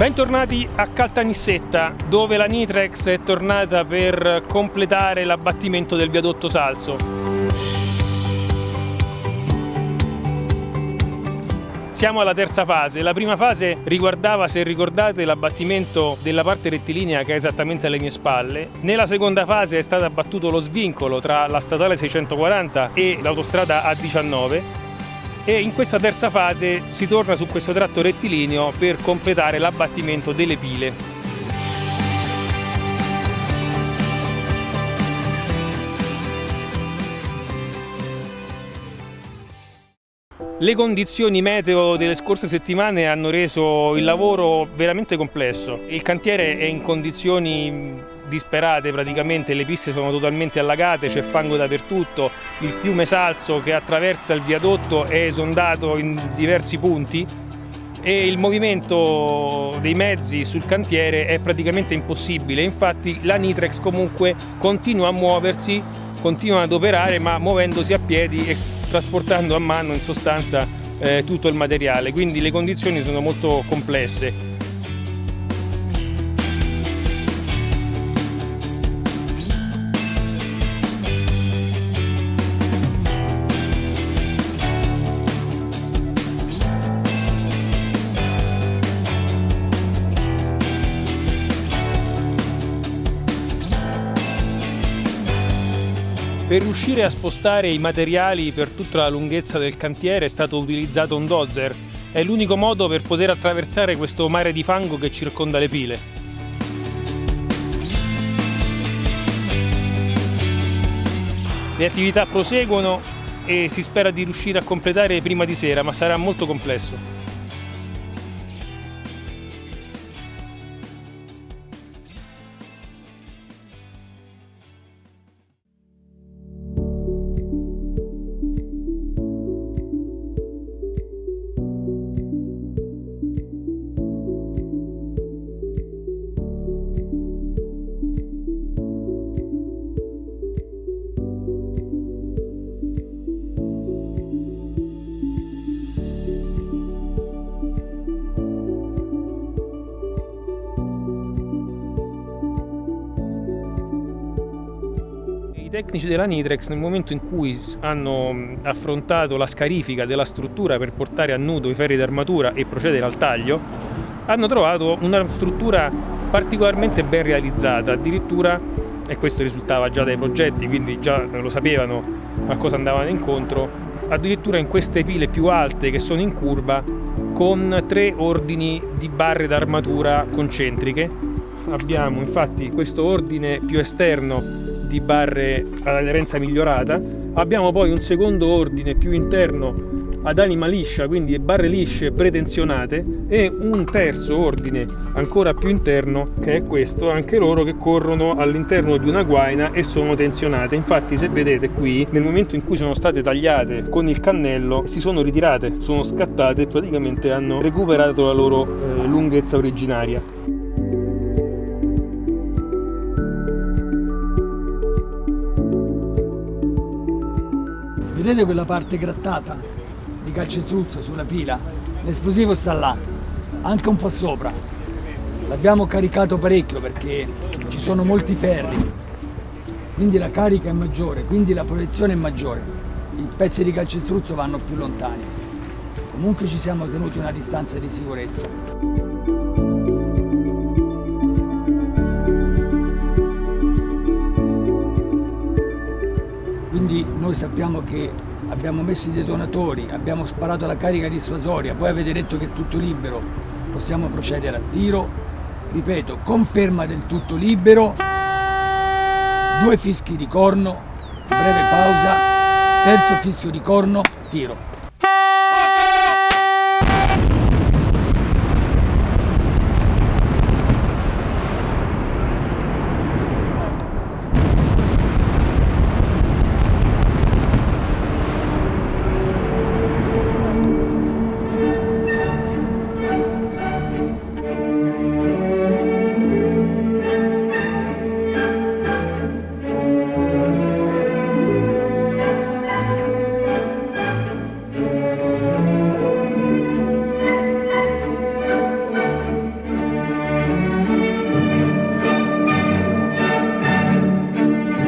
Bentornati a Caltanissetta, dove la Nitrex è tornata per completare l'abbattimento del viadotto Salso. Siamo alla terza fase. La prima fase riguardava, se ricordate, l'abbattimento della parte rettilinea che è esattamente alle mie spalle. Nella seconda fase è stato abbattuto lo svincolo tra la statale 640 e l'autostrada A19. E in questa terza fase si torna su questo tratto rettilineo per completare l'abbattimento delle pile. Le condizioni meteo delle scorse settimane hanno reso il lavoro veramente complesso. Il cantiere è in condizioni disperate praticamente, le piste sono totalmente allagate, c'è fango dappertutto, il fiume Salso che attraversa il viadotto è esondato in diversi punti e il movimento dei mezzi sul cantiere è praticamente impossibile. Infatti la Nitrex comunque continua a muoversi, continua ad operare, ma muovendosi a piedi e trasportando a mano in sostanza tutto il materiale, quindi le condizioni sono molto complesse. Per riuscire a spostare i materiali per tutta la lunghezza del cantiere è stato utilizzato un dozer. È l'unico modo per poter attraversare questo mare di fango che circonda le pile. Le attività proseguono e si spera di riuscire a completare prima di sera, ma sarà molto complesso. I tecnici della Nitrex, nel momento in cui hanno affrontato la scarifica della struttura per portare a nudo i ferri d'armatura e procedere al taglio, hanno trovato una struttura particolarmente ben realizzata, addirittura, e questo risultava già dai progetti, quindi già lo sapevano a cosa andavano incontro, addirittura in queste pile più alte che sono in curva, con 3 ordini di barre d'armatura concentriche. Abbiamo infatti questo ordine più esterno di barre ad aderenza migliorata, abbiamo poi un secondo ordine più interno ad anima liscia, quindi barre lisce pretensionate, e un terzo ordine ancora più interno che è questo, anche loro che corrono all'interno di una guaina e sono tensionate. Infatti, se vedete qui, nel momento in cui sono state tagliate con il cannello si sono ritirate, sono scattate e praticamente hanno recuperato la loro lunghezza originaria. Vedete quella parte grattata di calcestruzzo sulla pila? L'esplosivo sta là, anche un po' sopra. L'abbiamo caricato parecchio perché ci sono molti ferri, quindi la carica è maggiore, quindi la protezione è maggiore. I pezzi di calcestruzzo vanno più lontani. Comunque ci siamo tenuti una distanza di sicurezza. Quindi noi sappiamo che abbiamo messo i detonatori, abbiamo sparato la carica dissuasoria, voi avete detto che è tutto libero, possiamo procedere al tiro. Ripeto, conferma del tutto libero, 2 fischi di corno, breve pausa, terzo fischio di corno, tiro.